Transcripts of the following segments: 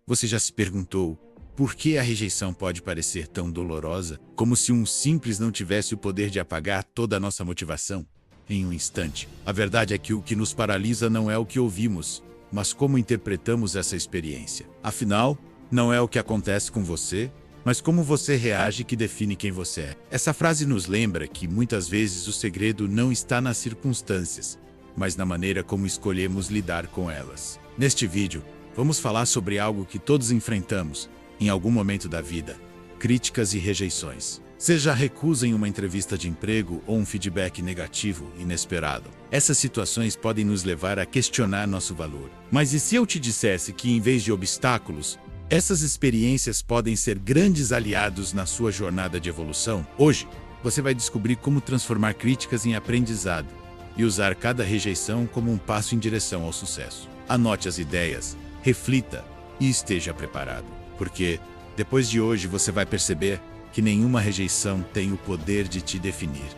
Você já se perguntou por que a rejeição pode parecer tão dolorosa, como se um simples não tivesse o poder de apagar toda a nossa motivação em um instante? A verdade é que o que nos paralisa não é o que ouvimos, mas como interpretamos essa experiência. Afinal, não é o que acontece com você, mas como você reage que define quem você é. Essa frase nos lembra que muitas vezes o segredo não está nas circunstâncias, mas na maneira como escolhemos lidar com elas. Neste vídeo, vamos falar sobre algo que todos enfrentamos em algum momento da vida: críticas e rejeições. Seja recusa em uma entrevista de emprego ou um feedback negativo inesperado. Essas situações podem nos levar a questionar nosso valor. Mas e se eu te dissesse que, em vez de obstáculos, essas experiências podem ser grandes aliados na sua jornada de evolução? Hoje, você vai descobrir como transformar críticas em aprendizado e usar cada rejeição como um passo em direção ao sucesso. Anote as ideias, reflita e esteja preparado, porque depois de hoje você vai perceber que nenhuma rejeição tem o poder de te definir.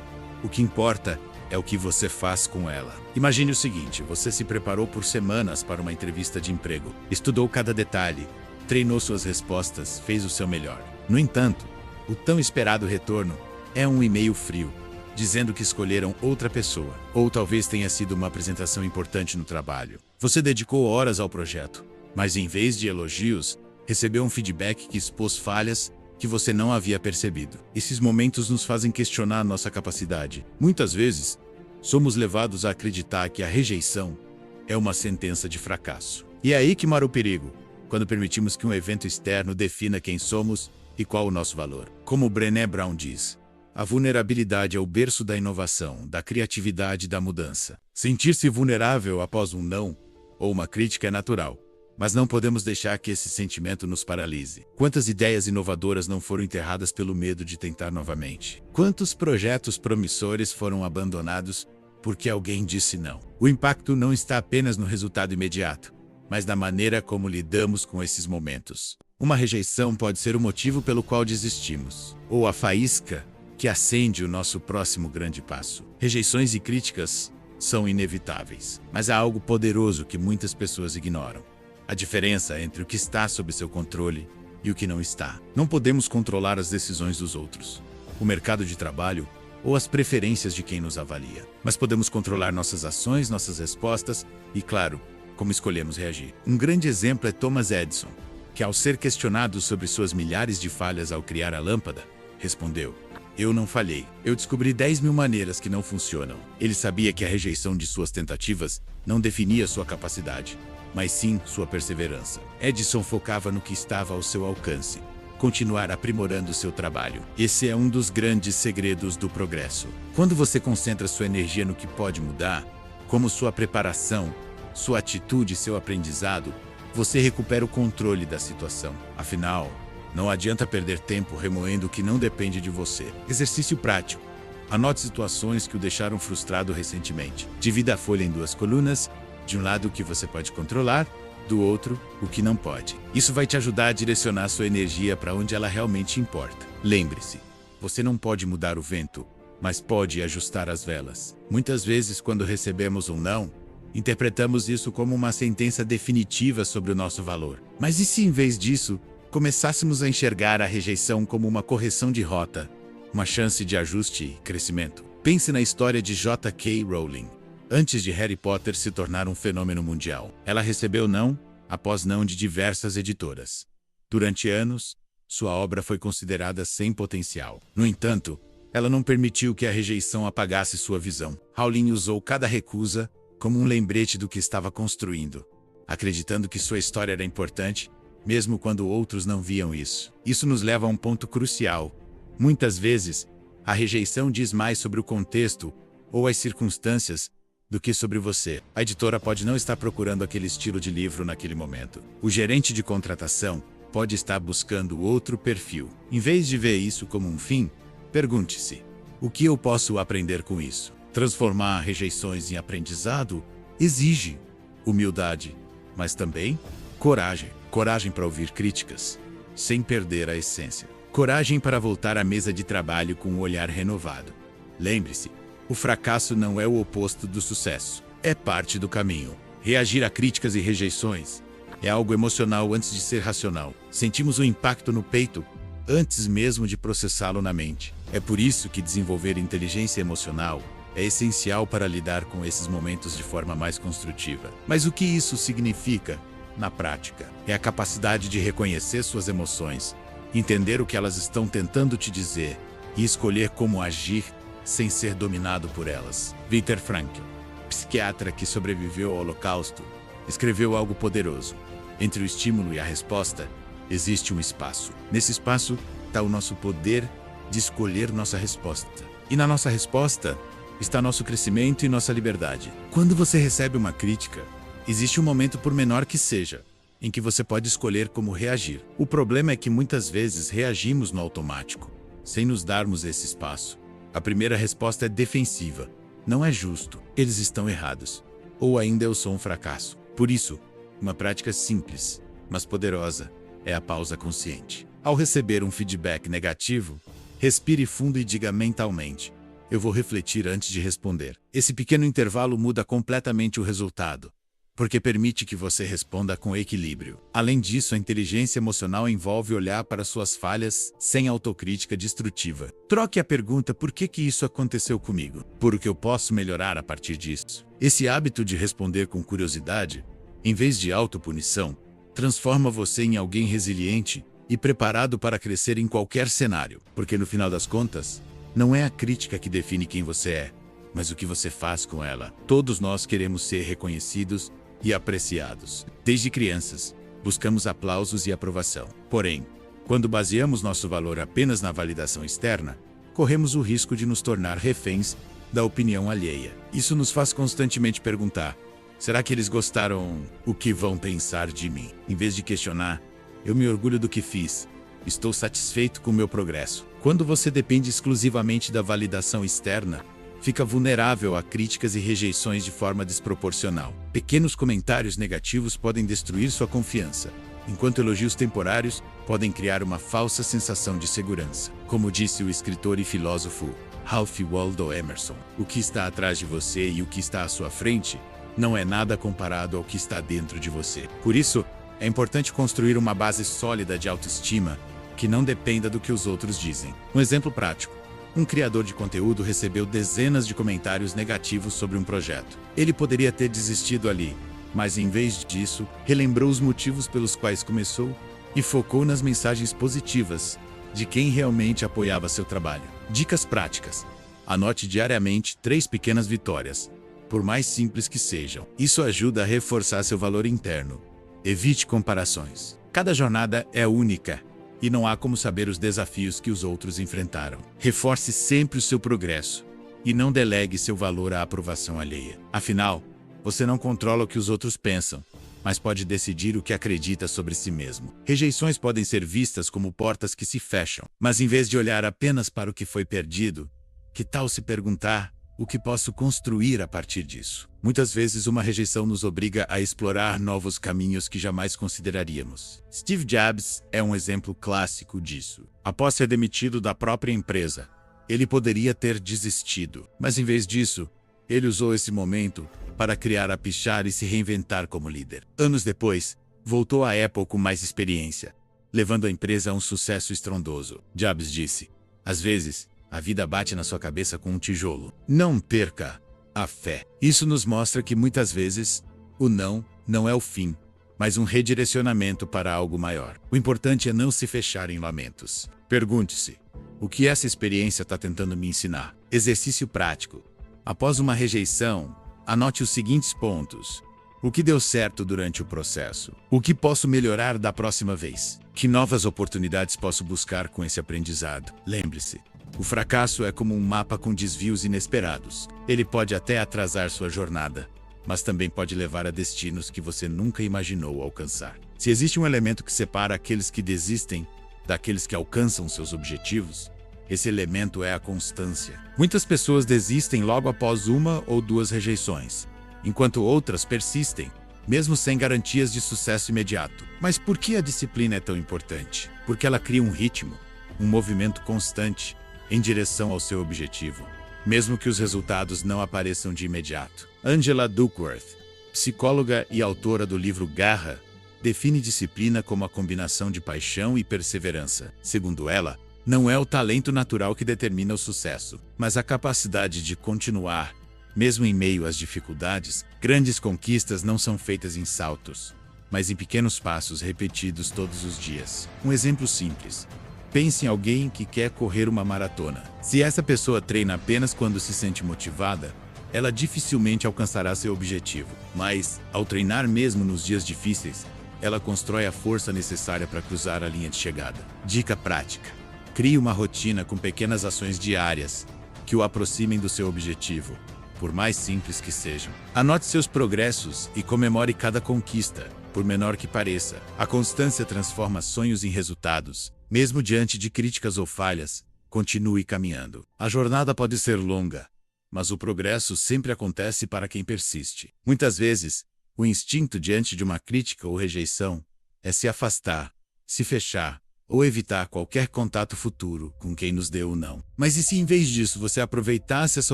O que importa é o que você faz com ela. Imagine o seguinte: você se preparou por semanas para uma entrevista de emprego, estudou cada detalhe, treinou suas respostas, fez o seu melhor. No entanto, o tão esperado retorno é um e-mail frio, dizendo que escolheram outra pessoa. Ou talvez tenha sido uma apresentação importante no trabalho. Você dedicou horas ao projeto, mas em vez de elogios, recebeu um feedback que expôs falhas que você não havia percebido. Esses momentos nos fazem questionar nossa capacidade. Muitas vezes, somos levados a acreditar que a rejeição é uma sentença de fracasso. E é aí que mora o perigo, quando permitimos que um evento externo defina quem somos e qual o nosso valor. Como Brené Brown diz, a vulnerabilidade é o berço da inovação, da criatividade e da mudança. Sentir-se vulnerável após um não ou uma crítica é natural, mas não podemos deixar que esse sentimento nos paralise. Quantas ideias inovadoras não foram enterradas pelo medo de tentar novamente? Quantos projetos promissores foram abandonados porque alguém disse não? O impacto não está apenas no resultado imediato, mas na maneira como lidamos com esses momentos. Uma rejeição pode ser o motivo pelo qual desistimos, ou a faísca que acende o nosso próximo grande passo. Rejeições e críticas são inevitáveis, mas há algo poderoso que muitas pessoas ignoram: a diferença entre o que está sob seu controle e o que não está. Não podemos controlar as decisões dos outros, o mercado de trabalho ou as preferências de quem nos avalia. Mas podemos controlar nossas ações, nossas respostas e, claro, como escolhemos reagir. Um grande exemplo é Thomas Edison, que, ao ser questionado sobre suas milhares de falhas ao criar a lâmpada, respondeu: "Eu não falhei. Eu descobri 10.000 maneiras que não funcionam." Ele sabia que a rejeição de suas tentativas não definia sua capacidade, mas sim sua perseverança. Edison focava no que estava ao seu alcance: continuar aprimorando seu trabalho. Esse é um dos grandes segredos do progresso. Quando você concentra sua energia no que pode mudar, como sua preparação, sua atitude e seu aprendizado, você recupera o controle da situação. Afinal, não adianta perder tempo remoendo o que não depende de você. Exercício prático: anote situações que o deixaram frustrado recentemente. Divida a folha em 2 colunas: de um lado o que você pode controlar, do outro o que não pode. Isso vai te ajudar a direcionar sua energia para onde ela realmente importa. Lembre-se, você não pode mudar o vento, mas pode ajustar as velas. Muitas vezes, quando recebemos um não, interpretamos isso como uma sentença definitiva sobre o nosso valor. Mas e se, em vez disso, começássemos a enxergar a rejeição como uma correção de rota, uma chance de ajuste e crescimento? Pense na história de J.K. Rowling. Antes de Harry Potter se tornar um fenômeno mundial, ela recebeu não após não de diversas editoras. Durante anos, sua obra foi considerada sem potencial. No entanto, ela não permitiu que a rejeição apagasse sua visão. Rowling usou cada recusa como um lembrete do que estava construindo, acreditando que sua história era importante, mesmo quando outros não viam isso. Isso nos leva a um ponto crucial. Muitas vezes, a rejeição diz mais sobre o contexto ou as circunstâncias do que sobre você. A editora pode não estar procurando aquele estilo de livro naquele momento. O gerente de contratação pode estar buscando outro perfil. Em vez de ver isso como um fim, pergunte-se: o que eu posso aprender com isso? Transformar rejeições em aprendizado exige humildade, mas também coragem. Coragem para ouvir críticas, sem perder a essência. Coragem para voltar à mesa de trabalho com um olhar renovado. Lembre-se, o fracasso não é o oposto do sucesso. É parte do caminho. Reagir a críticas e rejeições É algo emocional antes de ser racional. Sentimos o impacto no peito antes mesmo de processá-lo na mente. É por isso que desenvolver inteligência emocional é essencial para lidar com esses momentos de forma mais construtiva. Mas o que isso significa na prática? É a capacidade de reconhecer suas emoções, entender o que elas estão tentando te dizer e escolher como agir sem ser dominado por elas. Viktor Frankl, psiquiatra que sobreviveu ao Holocausto, escreveu algo poderoso. Entre o estímulo e a resposta, existe um espaço. Nesse espaço está o nosso poder de escolher nossa resposta. E na nossa resposta está nosso crescimento e nossa liberdade. Quando você recebe uma crítica, existe um momento, por menor que seja, em que você pode escolher como reagir. O problema é que muitas vezes reagimos no automático, sem nos darmos esse espaço. A primeira resposta é defensiva. Não é justo. Eles estão errados. Ou ainda eu sou um fracasso. Por isso, uma prática simples, mas poderosa, é a pausa consciente. Ao receber um feedback negativo, respire fundo e diga mentalmente: eu vou refletir antes de responder. Esse pequeno intervalo muda completamente o resultado, porque permite que você responda com equilíbrio. Além disso, a inteligência emocional envolve olhar para suas falhas sem autocrítica destrutiva. Troque a pergunta: por que isso aconteceu comigo? Por o que eu posso melhorar a partir disso? Esse hábito de responder com curiosidade, em vez de autopunição, transforma você em alguém resiliente e preparado para crescer em qualquer cenário. Porque no final das contas, não é a crítica que define quem você é, mas o que você faz com ela. Todos nós queremos ser reconhecidos e apreciados. Desde crianças, buscamos aplausos e aprovação. Porém, quando baseamos nosso valor apenas na validação externa, corremos o risco de nos tornar reféns da opinião alheia. Isso nos faz constantemente perguntar: será que eles gostaram? O que vão pensar de mim? Em vez de questionar: eu me orgulho do que fiz. Estou satisfeito com o meu progresso. Quando você depende exclusivamente da validação externa, fica vulnerável a críticas e rejeições de forma desproporcional. Pequenos comentários negativos podem destruir sua confiança, enquanto elogios temporários podem criar uma falsa sensação de segurança. Como disse o escritor e filósofo Ralph Waldo Emerson, o que está atrás de você e o que está à sua frente não é nada comparado ao que está dentro de você. Por isso, é importante construir uma base sólida de autoestima que não dependa do que os outros dizem. Um exemplo prático: um criador de conteúdo recebeu dezenas de comentários negativos sobre um projeto. Ele poderia ter desistido ali, mas em vez disso, relembrou os motivos pelos quais começou e focou nas mensagens positivas de quem realmente apoiava seu trabalho. Dicas práticas: anote diariamente 3 pequenas vitórias, por mais simples que sejam. Isso ajuda a reforçar seu valor interno. Evite comparações. Cada jornada é única e não há como saber os desafios que os outros enfrentaram. Reforce sempre o seu progresso e não delegue seu valor à aprovação alheia. Afinal, você não controla o que os outros pensam, mas pode decidir o que acredita sobre si mesmo. Rejeições podem ser vistas como portas que se fecham, mas em vez de olhar apenas para o que foi perdido, que tal se perguntar: o que posso construir a partir disso? Muitas vezes uma rejeição nos obriga a explorar novos caminhos que jamais consideraríamos. Steve Jobs é um exemplo clássico disso. Após ser demitido da própria empresa, ele poderia ter desistido, mas em vez disso, ele usou esse momento para criar a Pixar e se reinventar como líder. Anos depois, voltou à Apple com mais experiência, levando a empresa a um sucesso estrondoso. Jobs disse: às vezes, a vida bate na sua cabeça com um tijolo. Não perca a fé. Isso nos mostra que muitas vezes, o não é o fim, mas um redirecionamento para algo maior. O importante é não se fechar em lamentos. Pergunte-se: o que essa experiência está tentando me ensinar? Exercício prático: após uma rejeição, anote os seguintes pontos. O que deu certo durante o processo? O que posso melhorar da próxima vez? Que novas oportunidades posso buscar com esse aprendizado? Lembre-se: o fracasso é como um mapa com desvios inesperados. Ele pode até atrasar sua jornada, mas também pode levar a destinos que você nunca imaginou alcançar. Se existe um elemento que separa aqueles que desistem daqueles que alcançam seus objetivos, esse elemento é a constância. Muitas pessoas desistem logo após 1 ou 2 rejeições, enquanto outras persistem, mesmo sem garantias de sucesso imediato. Mas por que a disciplina é tão importante? Porque ela cria um ritmo, um movimento constante em direção ao seu objetivo, mesmo que os resultados não apareçam de imediato. Angela Duckworth, psicóloga e autora do livro Garra, define disciplina como a combinação de paixão e perseverança. Segundo ela, não é o talento natural que determina o sucesso, mas a capacidade de continuar, mesmo em meio às dificuldades. Grandes conquistas não são feitas em saltos, mas em pequenos passos repetidos todos os dias. Um exemplo simples. Pense em alguém que quer correr uma maratona. Se essa pessoa treina apenas quando se sente motivada, ela dificilmente alcançará seu objetivo. Mas, ao treinar mesmo nos dias difíceis, ela constrói a força necessária para cruzar a linha de chegada. Dica prática: crie uma rotina com pequenas ações diárias que o aproximem do seu objetivo, por mais simples que sejam. Anote seus progressos e comemore cada conquista, por menor que pareça. A constância transforma sonhos em resultados. Mesmo diante de críticas ou falhas, continue caminhando. A jornada pode ser longa, mas o progresso sempre acontece para quem persiste. Muitas vezes, o instinto diante de uma crítica ou rejeição é se afastar, se fechar ou evitar qualquer contato futuro com quem nos deu o não. Mas e se em vez disso você aproveitasse essa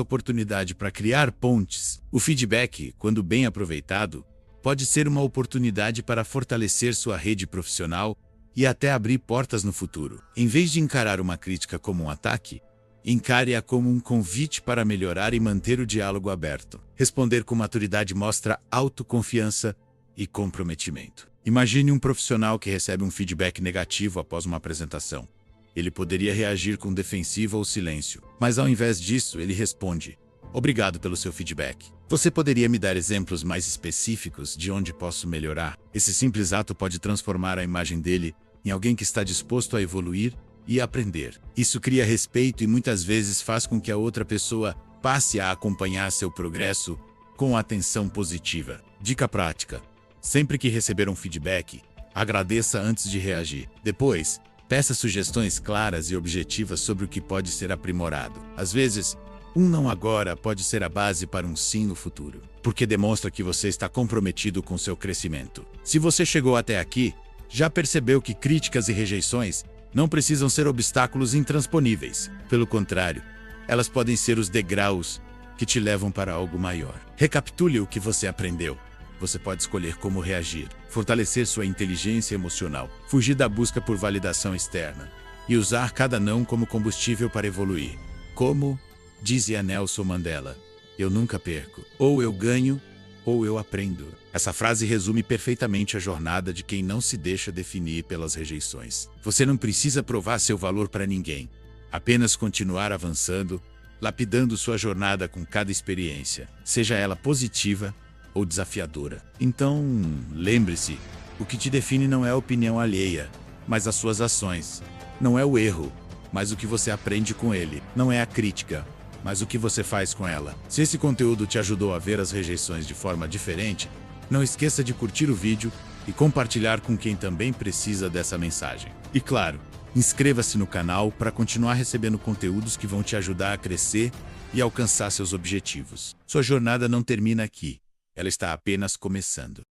oportunidade para criar pontes? O feedback, quando bem aproveitado, pode ser uma oportunidade para fortalecer sua rede profissional e até abrir portas no futuro. Em vez de encarar uma crítica como um ataque, encare-a como um convite para melhorar e manter o diálogo aberto. Responder com maturidade mostra autoconfiança e comprometimento. Imagine um profissional que recebe um feedback negativo após uma apresentação. Ele poderia reagir com defensiva ou silêncio, mas ao invés disso, ele responde: "Obrigado pelo seu feedback. Você poderia me dar exemplos mais específicos de onde posso melhorar?" Esse simples ato pode transformar a imagem dele em alguém que está disposto a evoluir e aprender. Isso cria respeito e muitas vezes faz com que a outra pessoa passe a acompanhar seu progresso com atenção positiva. Dica prática: sempre que receber um feedback, agradeça antes de reagir. Depois, peça sugestões claras e objetivas sobre o que pode ser aprimorado. Às vezes, um não agora pode ser a base para um sim no futuro, porque demonstra que você está comprometido com seu crescimento. Se você chegou até aqui, já percebeu que críticas e rejeições não precisam ser obstáculos intransponíveis. Pelo contrário, elas podem ser os degraus que te levam para algo maior. Recapitule o que você aprendeu. Você pode escolher como reagir, fortalecer sua inteligência emocional, fugir da busca por validação externa e usar cada não como combustível para evoluir. Como dizia Nelson Mandela: "Eu nunca perco. Ou eu ganho, ou eu aprendo." Essa frase resume perfeitamente a jornada de quem não se deixa definir pelas rejeições. Você não precisa provar seu valor para ninguém. Apenas continuar avançando, lapidando sua jornada com cada experiência, seja ela positiva ou desafiadora. Então, lembre-se, o que te define não é a opinião alheia, mas as suas ações. Não é o erro, mas o que você aprende com ele. Não é a crítica, mas o que você faz com ela. Se esse conteúdo te ajudou a ver as rejeições de forma diferente, não esqueça de curtir o vídeo e compartilhar com quem também precisa dessa mensagem. E claro, inscreva-se no canal para continuar recebendo conteúdos que vão te ajudar a crescer e alcançar seus objetivos. Sua jornada não termina aqui. Ela está apenas começando.